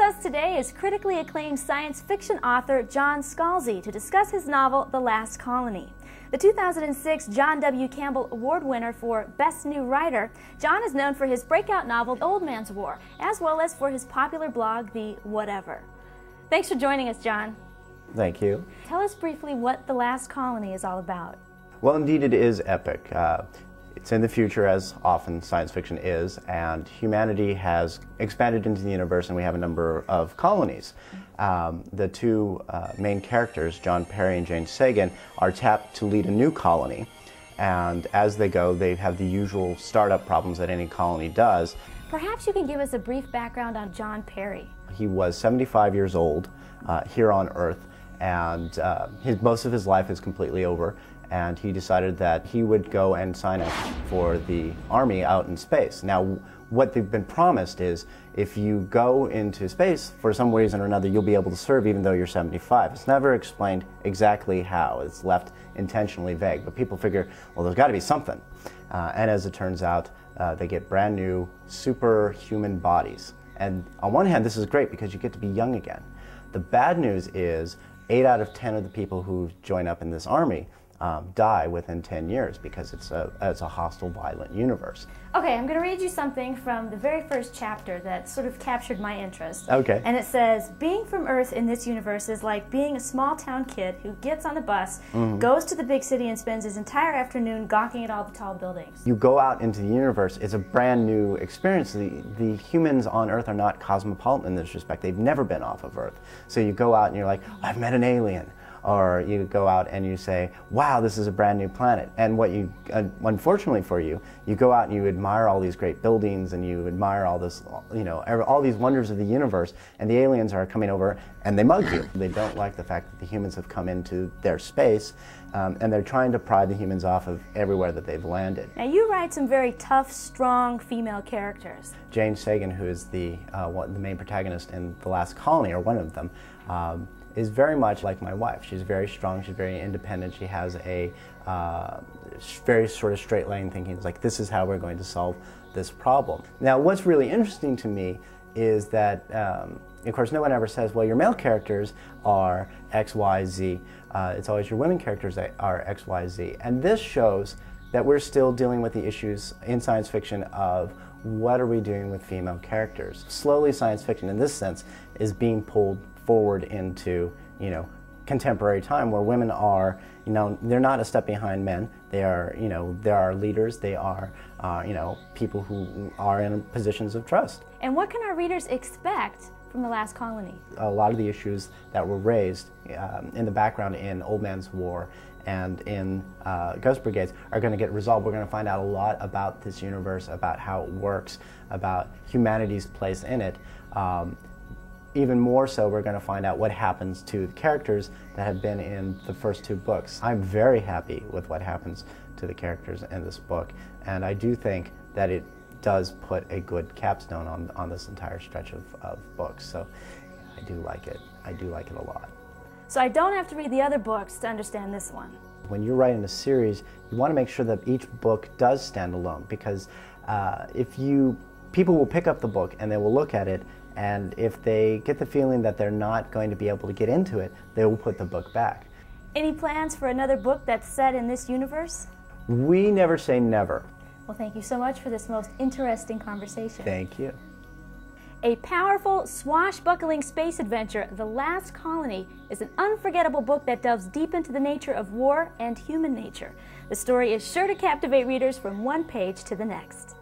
us today is critically acclaimed science fiction author John Scalzi to discuss his novel, The Last Colony. The 2006 John W. Campbell Award winner for Best New Writer, John is known for his breakout novel, The Old Man's War, as well as for his popular blog, The Whatever. Thanks for joining us, John. Thank you. Tell us briefly what The Last Colony is all about. Well, indeed, it is epic. It's in the future, as often science fiction is, and humanity has expanded into the universe, and we have a number of colonies. The two main characters, John Perry and Jane Sagan, are tapped to lead a new colony, and as they go, they have the usual startup problems that any colony does. Perhaps you can give us a brief background on John Perry. He was 75 years old here on Earth, and most of his life is completely over. And he decided that he would go and sign up for the Army out in space. Now, what they've been promised is if you go into space, for some reason or another, you'll be able to serve even though you're 75. It's never explained exactly how. It's left intentionally vague. But people figure, well, there's got to be something. And as it turns out, they get brand new superhuman bodies. And on one hand, this is great because you get to be young again. The bad news is 8 out of 10 of the people who join up in this army die within 10 years because it's a hostile, violent universe. Okay, I'm going to read you something from the very first chapter that sort of captured my interest. Okay. And it says, being from Earth in this universe is like being a small town kid who gets on the bus, goes to the big city and spends his entire afternoon gawking at all the tall buildings. You go out into the universe, it's a brand new experience. The humans on Earth are not cosmopolitan in this respect. They've never been off of Earth. So you go out and you're like, I've met an alien. Or you go out and you say, wow, this is a brand new planet. And what you, unfortunately for you, you go out and you admire all these great buildings and you admire all this, you know, all these wonders of the universe, and the aliens are coming over and they mug you. They don't like the fact that the humans have come into their space, and they're trying to pry the humans off of everywhere that they've landed. Now you write some very tough, strong female characters. Jane Sagan, who is the main protagonist in The Last Colony, or one of them, is very much like my wife. She's very strong, she's very independent, she has a very sort of straight line thinking. It's like, this is how we're going to solve this problem. Now, what's really interesting to me is that, of course, no one ever says, well, your male characters are X, Y, Z. It's always your women characters that are X, Y, Z. And this shows that we're still dealing with the issues in science fiction of what are we doing with female characters. Slowly, science fiction, in this sense, is being pulled forward into, you know, contemporary time where women are, you know, they're not a step behind men. They are, you know, they are leaders. They are, you know, people who are in positions of trust. And what can our readers expect from The Last Colony? A lot of the issues that were raised in the background in Old Man's War and in Ghost Brigades are going to get resolved. We're going to find out a lot about this universe, about how it works, about humanity's place in it. Even more so, we're going to find out what happens to the characters that have been in the first 2 books. I'm very happy with what happens to the characters in this book, and I do think that it does put a good capstone on this entire stretch of books. So I do like it. I do like it a lot. So I don't have to read the other books to understand this one. When you're writing a series, you want to make sure that each book does stand alone, because people will pick up the book and they will look at it, and if they get the feeling that they're not going to be able to get into it, they will put the book back. Any plans for another book that's set in this universe? We never say never. Well, thank you so much for this most interesting conversation. Thank you. A powerful, swashbuckling space adventure, The Last Colony, is an unforgettable book that delves deep into the nature of war and human nature. The story is sure to captivate readers from one page to the next.